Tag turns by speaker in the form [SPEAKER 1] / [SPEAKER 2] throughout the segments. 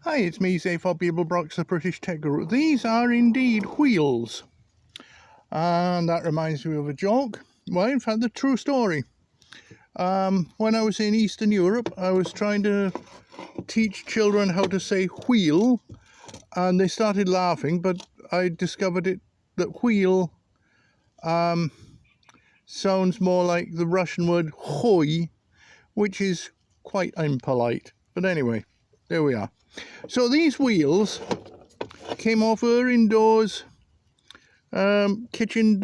[SPEAKER 1] Hi, it's me, Zayfob Beeblebrox, the British Tech Guru. These are indeed wheels. And that reminds me of a joke. Well, in fact, the true story. When I was in Eastern Europe, I was trying to teach children how to say wheel, and they started laughing, but I discovered that wheel sounds more like the Russian word hoy, which is quite impolite. But anyway, there we are. So these wheels came off her indoors kitchen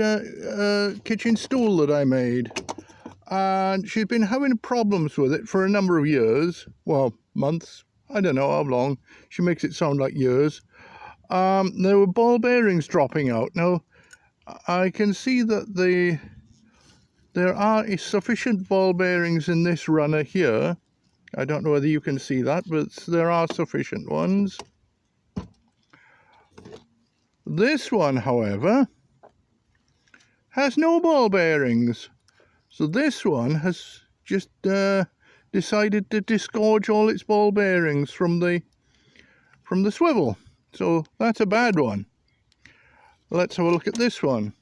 [SPEAKER 1] stool that I made, and she's been having problems with it for a number of years, well, months, I don't know how long. She makes it sound like years. There were ball bearings dropping out. Now I can see that there are sufficient ball bearings in this runner here. I don't know whether you can see that, but there are sufficient ones. This one, however, has no ball bearings. So this one has just decided to disgorge all its ball bearings from the swivel. So that's a bad one. Let's have a look at this one.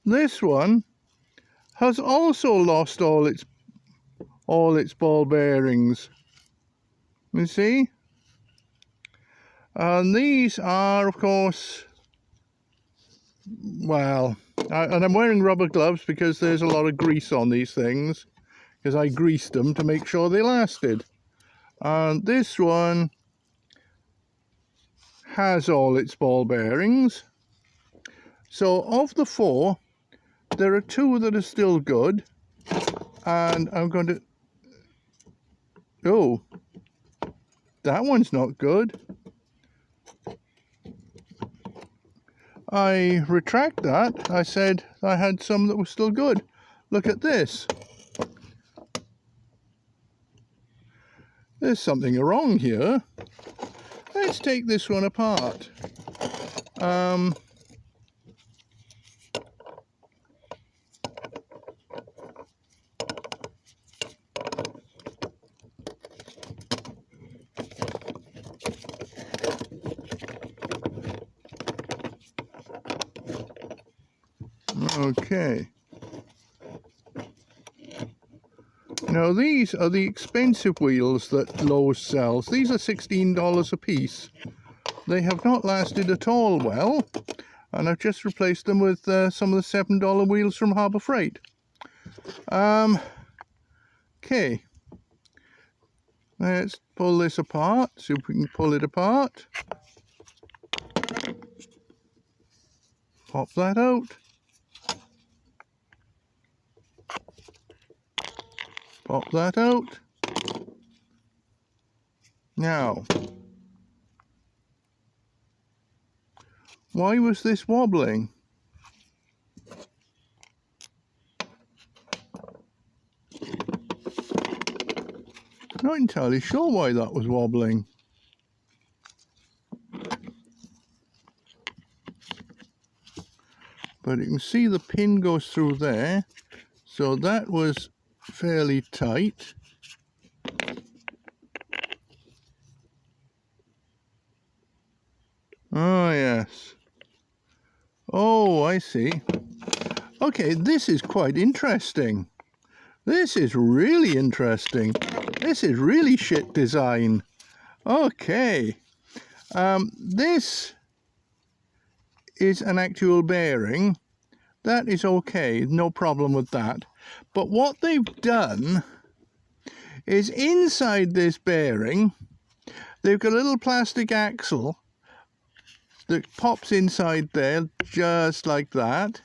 [SPEAKER 1] This one has also lost all its ball bearings. You see? And these are, of course, well, and I'm wearing rubber gloves because there's a lot of grease on these things, because I greased them to make sure they lasted. And this one has all its ball bearings. So of the four, there are two that are still good, and I'm going to... Oh, that one's not good. I retract that. I said I had some that were still good. Look at this. There's something wrong here. Let's take this one apart. Okay. Now these are the expensive wheels that Lowe sells. These are $16 a piece. They have not lasted at all well, and I've just replaced them with some of the $7 wheels from Harbor Freight. Okay. Let's pull this apart, see if we can pull it apart. Pop that out. Pop that out. Now, why was this wobbling? Not entirely sure why that was wobbling. But you can see the pin goes through there, so that was fairly tight. Oh yes. Oh, I see. Okay, this is quite interesting. This is really interesting. This is really shit design. Okay. This is an actual bearing. That is okay, no problem with that. But what they've done is inside this bearing, they've got a little plastic axle that pops inside there just like that.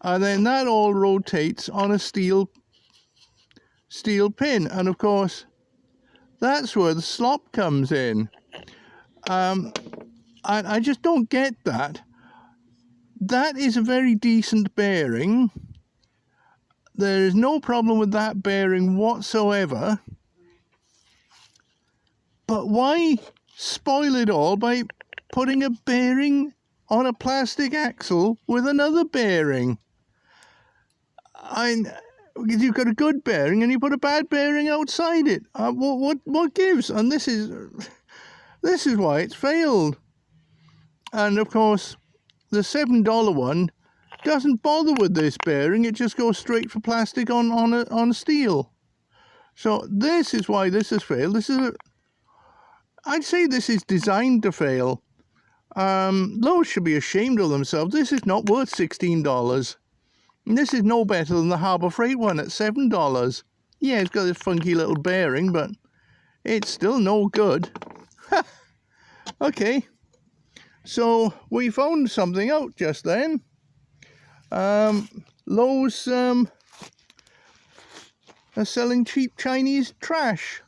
[SPEAKER 1] And then that all rotates on a steel pin. And of course, that's where the slop comes in. I just don't get that. That is a very decent bearing. There is no problem with that bearing whatsoever. But why spoil it all by putting a bearing on a plastic axle with another bearing? Because you've got a good bearing and you put a bad bearing outside it. What gives? And this is This is why it's failed. And of course, the $7 one doesn't bother with this bearing. It just goes straight for plastic on steel. So this is why this has failed. I'd say this is designed to fail. Lowe should be ashamed of themselves. This is not worth $16. And this is no better than the Harbor Freight one at $7. Yeah, it's got this funky little bearing, but it's still no good. Okay, so we found something out just then. Lowe's are selling cheap Chinese trash.